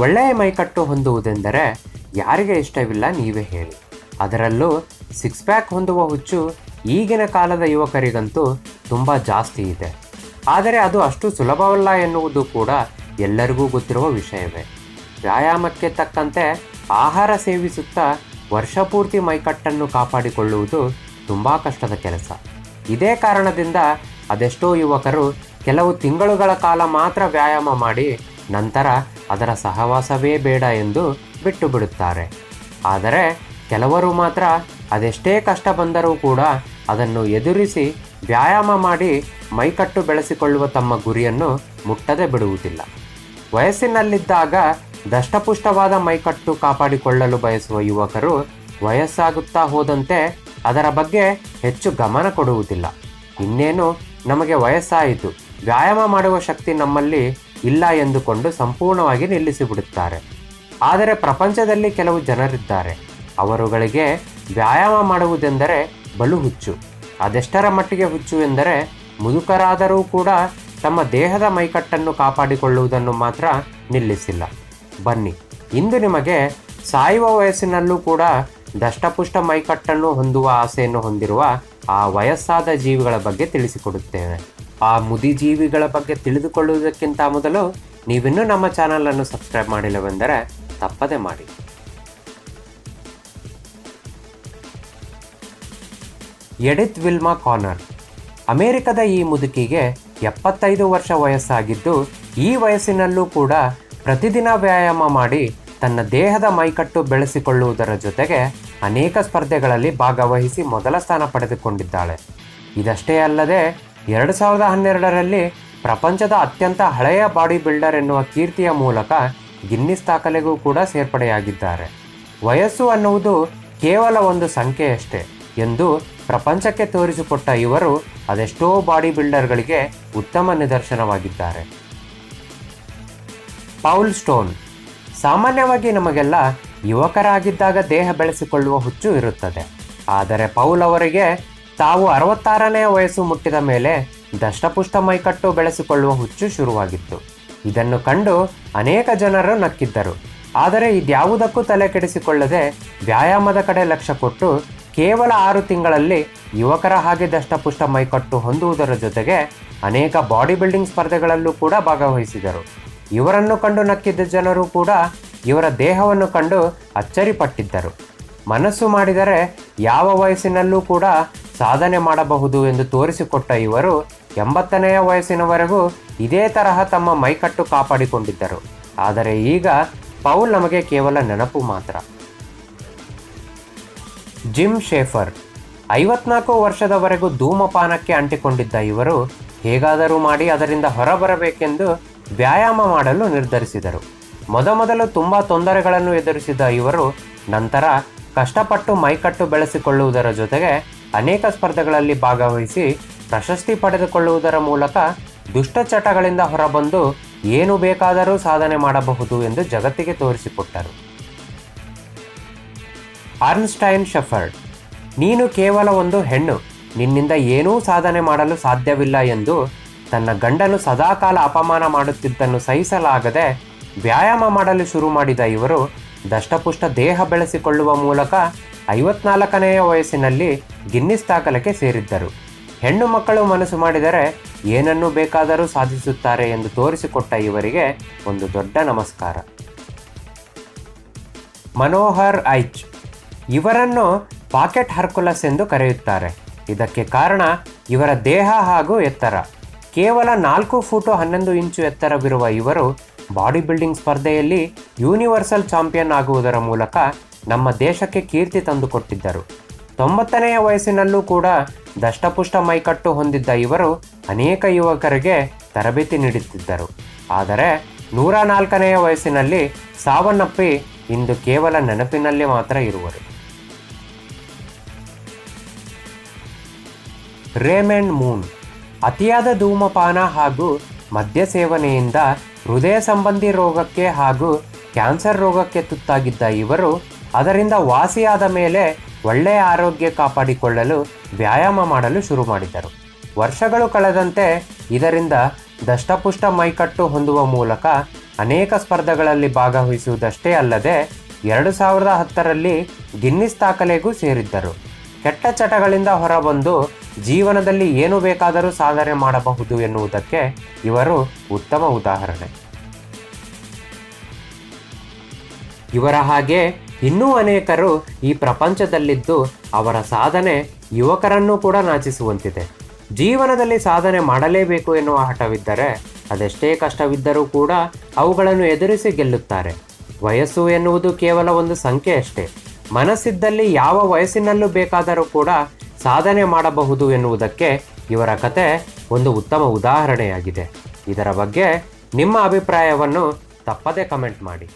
ಒಳ್ಳೆಯ ಮೈಕಟ್ಟು ಹೊಂದುವುದೆಂದರೆ ಯಾರಿಗೆ ಇಷ್ಟವಿಲ್ಲ ನೀವೇ ಹೇಳಿ. ಅದರಲ್ಲೂ ಸಿಕ್ಸ್ ಪ್ಯಾಕ್ ಹೊಂದುವ ಹುಚ್ಚು ಈಗಿನ ಕಾಲದ ಯುವಕರಿಗಂತೂ ತುಂಬ ಜಾಸ್ತಿ ಇದೆ. ಆದರೆ ಅದು ಅಷ್ಟು ಸುಲಭವಲ್ಲ ಎನ್ನುವುದು ಕೂಡ ಎಲ್ಲರಿಗೂ ಗೊತ್ತಿರುವ ವಿಷಯವೇ. ವ್ಯಾಯಾಮಕ್ಕೆ ತಕ್ಕಂತೆ ಆಹಾರ ಸೇವಿಸುತ್ತಾ ವರ್ಷಪೂರ್ತಿ ಮೈಕಟ್ಟನ್ನು ಕಾಪಾಡಿಕೊಳ್ಳುವುದು ತುಂಬ ಕಷ್ಟದ ಕೆಲಸ. ಇದೇ ಕಾರಣದಿಂದ ಅದೆಷ್ಟೋ ಯುವಕರು ಕೆಲವು ತಿಂಗಳುಗಳ ಕಾಲ ಮಾತ್ರ ವ್ಯಾಯಾಮ ಮಾಡಿ ನಂತರ ಅದರ ಸಹವಾಸವೇ ಬೇಡ ಎಂದು ಬಿಟ್ಟು ಬಿಡುತ್ತಾರೆ. ಆದರೆ ಕೆಲವರು ಮಾತ್ರ ಅದೆಷ್ಟೇ ಕಷ್ಟ ಬಂದರೂ ಕೂಡ ಅದನ್ನು ಎದುರಿಸಿ ವ್ಯಾಯಾಮ ಮಾಡಿ ಮೈಕಟ್ಟು ಬೆಳೆಸಿಕೊಳ್ಳುವ ತಮ್ಮ ಗುರಿಯನ್ನು ಮುಟ್ಟದೆ ಬಿಡುವುದಿಲ್ಲ. ವಯಸ್ಸಿನಲ್ಲಿದ್ದಾಗ ದಷ್ಟಪುಷ್ಟವಾದ ಮೈಕಟ್ಟು ಕಾಪಾಡಿಕೊಳ್ಳಲು ಬಯಸುವ ಯುವಕರು ವಯಸ್ಸಾಗುತ್ತಾ ಹೋದಂತೆ ಅದರ ಬಗ್ಗೆ ಹೆಚ್ಚು ಗಮನ ಕೊಡುವುದಿಲ್ಲ. ಇನ್ನೇನು ನಮಗೆ ವಯಸ್ಸಾಯಿತು, ವ್ಯಾಯಾಮ ಮಾಡುವ ಶಕ್ತಿ ನಮ್ಮಲ್ಲಿ ಇಲ್ಲ ಎಂದುಕೊಂಡು ಸಂಪೂರ್ಣವಾಗಿ ನಿಲ್ಲಿಸಿಬಿಡುತ್ತಾರೆ. ಆದರೆ ಪ್ರಪಂಚದಲ್ಲಿ ಕೆಲವು ಜನರಿದ್ದಾರೆ, ಅವರುಗಳಿಗೆ ವ್ಯಾಯಾಮ ಮಾಡುವುದೆಂದರೆ ಬಲು ಹುಚ್ಚು. ಅದೆಷ್ಟರ ಮಟ್ಟಿಗೆ ಹುಚ್ಚು ಎಂದರೆ ಮುದುಕರಾದರೂ ಕೂಡ ತಮ್ಮ ದೇಹದ ಮೈಕಟ್ಟನ್ನು ಕಾಪಾಡಿಕೊಳ್ಳುವುದನ್ನು ಮಾತ್ರ ನಿಲ್ಲಿಸಿಲ್ಲ. ಬನ್ನಿ, ಇಂದು ನಿಮಗೆ ಸಾಯುವ ವಯಸ್ಸಿನಲ್ಲೂ ಕೂಡ ದಷ್ಟಪುಷ್ಟ ಮೈಕಟ್ಟನ್ನು ಹೊಂದುವ ಆಸೆಯನ್ನು ಹೊಂದಿರುವ ಆ ವಯಸ್ಸಾದ ಜೀವಿಗಳ ಬಗ್ಗೆ ತಿಳಿಸಿಕೊಡುತ್ತೇವೆ. ಆ ಮುದಿ ಜೀವಿಗಳ ಬಗ್ಗೆ ತಿಳಿದುಕೊಳ್ಳುವುದಕ್ಕಿಂತ ಮೊದಲು ನೀವಿನ್ನೂ ನಮ್ಮ ಚಾನಲನ್ನು ಸಬ್ಸ್ಕ್ರೈಬ್ ಮಾಡಿಲ್ಲವೆಂದರೆ ತಪ್ಪದೆ ಮಾಡಿ. ಎಡಿತ್ ವಿಲ್ಮಾ ಕಾನರ್. ಅಮೆರಿಕದ ಈ ಮುದುಕಿಗೆ 75 ವರ್ಷ ವಯಸ್ಸಾಗಿದ್ದು, ಈ ವಯಸ್ಸಿನಲ್ಲೂ ಕೂಡ ಪ್ರತಿದಿನ ವ್ಯಾಯಾಮ ಮಾಡಿ ತನ್ನ ದೇಹದ ಮೈಕಟ್ಟು ಬೆಳೆಸಿಕೊಳ್ಳುವುದರ ಜೊತೆಗೆ ಅನೇಕ ಸ್ಪರ್ಧೆಗಳಲ್ಲಿ ಭಾಗವಹಿಸಿ ಮೊದಲ ಸ್ಥಾನ ಪಡೆದುಕೊಂಡಿದ್ದಾಳೆ. ಇದಷ್ಟೇ ಅಲ್ಲದೆ 2012ರಲ್ಲಿ ಪ್ರಪಂಚದ ಅತ್ಯಂತ ಹಳೆಯ ಬಾಡಿ ಬಿಲ್ಡರ್ ಎನ್ನುವ ಕೀರ್ತಿಯ ಮೂಲಕ ಗಿನ್ನಿಸ್ ದಾಖಲೆಗೂ ಕೂಡ ಸೇರ್ಪಡೆಯಾಗಿದ್ದಾರೆ. ವಯಸ್ಸು ಅನ್ನುವುದು ಕೇವಲ ಒಂದು ಸಂಖ್ಯೆಯಷ್ಟೇ ಎಂದು ಪ್ರಪಂಚಕ್ಕೆ ತೋರಿಸಿಕೊಟ್ಟ ಇವರು ಅದೆಷ್ಟೋ ಬಾಡಿ ಬಿಲ್ಡರ್ಗಳಿಗೆ ಉತ್ತಮ ನಿದರ್ಶನವಾಗಿದ್ದಾರೆ. Paul stone. ಸಾಮಾನ್ಯವಾಗಿ ನಮಗೆಲ್ಲ ಯುವಕರಾಗಿದ್ದಾಗ ದೇಹ ಬೆಳೆಸಿಕೊಳ್ಳುವ ಹುಚ್ಚು ಇರುತ್ತದೆ. ಆದರೆ ಪೌಲ್ ಅವರಿಗೆ ತಾವು 66ನೇ ವಯಸ್ಸು ಮುಟ್ಟಿದ ಮೇಲೆ ದಷ್ಟಪುಷ್ಟ ಮೈಕಟ್ಟು ಬೆಳೆಸಿಕೊಳ್ಳುವ ಹುಚ್ಚು ಶುರುವಾಗಿತ್ತು. ಇದನ್ನು ಕಂಡು ಅನೇಕ ಜನರು ನಕ್ಕಿದ್ದರು. ಆದರೆ ಇದ್ಯಾವುದಕ್ಕೂ ತಲೆ ಕೆಡಿಸಿಕೊಳ್ಳದೆ ವ್ಯಾಯಾಮದ ಕಡೆ ಲಕ್ಷ್ಯ ಕೊಟ್ಟು ಕೇವಲ 6 ತಿಂಗಳಲ್ಲಿ ಯುವಕರ ಹಾಗೆ ದಷ್ಟಪುಷ್ಟ ಮೈಕಟ್ಟು ಹೊಂದುವುದರ ಜೊತೆಗೆ ಅನೇಕ ಬಾಡಿ ಬಿಲ್ಡಿಂಗ್ ಸ್ಪರ್ಧೆಗಳಲ್ಲೂ ಕೂಡ ಭಾಗವಹಿಸಿದರು. ಇವರನ್ನು ಕಂಡು ನಕ್ಕಿದ್ದ ಜನರು ಕೂಡ ಇವರ ದೇಹವನ್ನು ಕಂಡು ಅಚ್ಚರಿಪಟ್ಟಿದ್ದರು. ಮನಸ್ಸು ಮಾಡಿದರೆ ಯಾವ ವಯಸ್ಸಿನಲ್ಲೂ ಕೂಡ ಸಾಧನೆ ಮಾಡಬಹುದು ಎಂದು ತೋರಿಸಿಕೊಟ್ಟ ಇವರು 80ನೇ ವಯಸ್ಸಿನವರೆಗೂ ಇದೇ ತರಹ ತಮ್ಮ ಮೈಕಟ್ಟು ಕಾಪಾಡಿಕೊಂಡಿದ್ದರು. ಆದರೆ ಈಗ ಪೌಲ್ ನಮಗೆ ಕೇವಲ ನೆನಪು ಮಾತ್ರ. ಜಿಮ್ ಶೇಫರ್. 54 ವರ್ಷದವರೆಗೂ ಧೂಮಪಾನಕ್ಕೆ ಅಂಟಿಕೊಂಡಿದ್ದ ಇವರು ಹೇಗಾದರೂ ಮಾಡಿ ಅದರಿಂದ ಹೊರಬರಬೇಕೆಂದು ವ್ಯಾಯಾಮ ಮಾಡಲು ನಿರ್ಧರಿಸಿದರು. ಮೊದಮೊದಲು ತುಂಬ ತೊಂದರೆಗಳನ್ನು ಎದುರಿಸಿದ ಇವರು ನಂತರ ಕಷ್ಟಪಟ್ಟು ಮೈಕಟ್ಟು ಬೆಳೆಸಿಕೊಳ್ಳುವುದರ ಜೊತೆಗೆ ಅನೇಕ ಸ್ಪರ್ಧೆಗಳಲ್ಲಿ ಭಾಗವಹಿಸಿ ಪ್ರಶಸ್ತಿ ಪಡೆದುಕೊಳ್ಳುವುದರ ಮೂಲಕ ದುಷ್ಟಚಟಗಳಿಂದ ಹೊರಬಂದು ಏನು ಬೇಕಾದರೂ ಸಾಧನೆ ಮಾಡಬಹುದು ಎಂದು ಜಗತ್ತಿಗೆ ತೋರಿಸಿಕೊಟ್ಟರು. ಅರ್ನ್ಸ್ಟೈನ್ ಶೆಫರ್ಡ್. ನೀನು ಕೇವಲ ಒಂದು ಹೆಣ್ಣು, ನಿನ್ನಿಂದ ಏನೂ ಸಾಧನೆ ಮಾಡಲು ಸಾಧ್ಯವಿಲ್ಲ ಎಂದು ತನ್ನ ಗಂಡನು ಸದಾಕಾಲ ಅಪಮಾನ ಮಾಡುತ್ತಿದ್ದನ್ನು ಸಹಿಸಲಾಗದೆ ವ್ಯಾಯಾಮ ಮಾಡಲು ಶುರು ಮಾಡಿದ ಇವರು ದಷ್ಟಪುಷ್ಟ ದೇಹ ಬೆಳೆಸಿಕೊಳ್ಳುವ ಮೂಲಕ 54ನೇ ವಯಸ್ಸಿನಲ್ಲಿ ಗಿನ್ನಿಸ್ ದಾಖಲೆಗೆ ಸೇರಿದ್ದರು. ಹೆಣ್ಣು ಮಕ್ಕಳು ಮನಸ್ಸು ಮಾಡಿದರೆ ಏನನ್ನು ಬೇಕಾದರೂ ಸಾಧಿಸುತ್ತಾರೆ ಎಂದು ತೋರಿಸಿಕೊಟ್ಟ ಇವರಿಗೆ ಒಂದು ದೊಡ್ಡ ನಮಸ್ಕಾರ. ಮನೋಹರ್ ಐಚ್. ಇವರನ್ನು ಪಾಕೆಟ್ ಹರ್ಕುಲಸ್ ಎಂದು ಕರೆಯುತ್ತಾರೆ. ಇದಕ್ಕೆ ಕಾರಣ ಇವರ ದೇಹ ಹಾಗೂ ಎತ್ತರ. ಕೇವಲ 4 ಫೂಟು 11 ಇಂಚು ಎತ್ತರವಿರುವ ಇವರು ಬಾಡಿ ಬಿಲ್ಡಿಂಗ್ ಸ್ಪರ್ಧೆಯಲ್ಲಿ ಯೂನಿವರ್ಸಲ್ ಚಾಂಪಿಯನ್ ಆಗುವುದರ ಮೂಲಕ ನಮ್ಮ ದೇಶಕ್ಕೆ ಕೀರ್ತಿ ತಂದುಕೊಟ್ಟಿದ್ದರು. 90ನೇ ವಯಸ್ಸಿನಲ್ಲೂ ಕೂಡ ದಷ್ಟಪುಷ್ಟ ಮೈಕಟ್ಟು ಹೊಂದಿದ್ದ ಇವರು ಅನೇಕ ಯುವಕರಿಗೆ ತರಬೇತಿ ನೀಡುತ್ತಿದ್ದರು. ಆದರೆ 104ನೇ ವಯಸ್ಸಿನಲ್ಲಿ ಸಾವನ್ನಪ್ಪಿ ಇಂದು ಕೇವಲ ನೆನಪಿನಲ್ಲಿ ಮಾತ್ರ ಇರುವರು. Raymond Moon. ಅತಿಯಾದ ಧೂಮಪಾನ ಹಾಗೂ ಮದ್ಯ ಸೇವನೆಯಿಂದ ಹೃದಯ ಸಂಬಂಧಿ ರೋಗಕ್ಕೆ ಹಾಗೂ ಕ್ಯಾನ್ಸರ್ ರೋಗಕ್ಕೆ ತುತ್ತಾಗಿದ್ದ ಇವರು ಅದರಿಂದ ವಾಸಿಯಾದ ಮೇಲೆ ಒಳ್ಳೆಯ ಆರೋಗ್ಯ ಕಾಪಾಡಿಕೊಳ್ಳಲು ವ್ಯಾಯಾಮ ಮಾಡಲು ಶುರು ಮಾಡಿದರು. ವರ್ಷಗಳು ಕಳೆದಂತೆ ಇದರಿಂದ ದಷ್ಟಪುಷ್ಟ ಮೈಕಟ್ಟು ಹೊಂದುವ ಮೂಲಕ ಅನೇಕ ಸ್ಪರ್ಧೆಗಳಲ್ಲಿ ಭಾಗವಹಿಸುವುದಷ್ಟೇ ಅಲ್ಲದೆ 2010ರಲ್ಲಿ ಗಿನ್ನಿಸ್ ದಾಖಲೆಗೂ ಸೇರಿದ್ದರು. ಕೆಟ್ಟ ಚಟಗಳಿಂದ ಹೊರಬಂದು ಜೀವನದಲ್ಲಿ ಏನು ಬೇಕಾದರೂ ಸಾಧನೆ ಮಾಡಬಹುದು ಎನ್ನುವುದಕ್ಕೆ ಇವರು ಉತ್ತಮ ಉದಾಹರಣೆ. ಇವರ ಹಾಗೆ ಇನ್ನೂ ಅನೇಕರು ಈ ಪ್ರಪಂಚದಲ್ಲಿದ್ದು ಅವರ ಸಾಧನೆ ಯುವಕರನ್ನೂ ಕೂಡ ನಾಚಿಸುವಂತಿದೆ. ಜೀವನದಲ್ಲಿ ಸಾಧನೆ ಮಾಡಲೇಬೇಕು ಎನ್ನುವ ಹಠವಿದ್ದರೆ ಅದೆಷ್ಟೇ ಕಷ್ಟವಿದ್ದರೂ ಕೂಡ ಅವುಗಳನ್ನು ಎದುರಿಸಿ ಗೆಲ್ಲುತ್ತಾರೆ. ವಯಸ್ಸು ಎನ್ನುವುದು ಕೇವಲ ಒಂದು ಸಂಖ್ಯೆ ಅಷ್ಟೇ. ಮನಸ್ಸಿದ್ದಲ್ಲಿ ಯಾವ ವಯಸ್ಸಿನಲ್ಲೂ ಬೇಕಾದರೂ ಕೂಡ ಸಾಧನೆ ಮಾಡಬಹುದು ಎನ್ನುವುದಕ್ಕೆ ಇವರ ಕತೆ ಒಂದು ಉತ್ತಮ ಉದಾಹರಣೆಯಾಗಿದೆ. ಇದರ ಬಗ್ಗೆ ನಿಮ್ಮ ಅಭಿಪ್ರಾಯವನ್ನು ತಪ್ಪದೇ ಕಮೆಂಟ್ ಮಾಡಿ.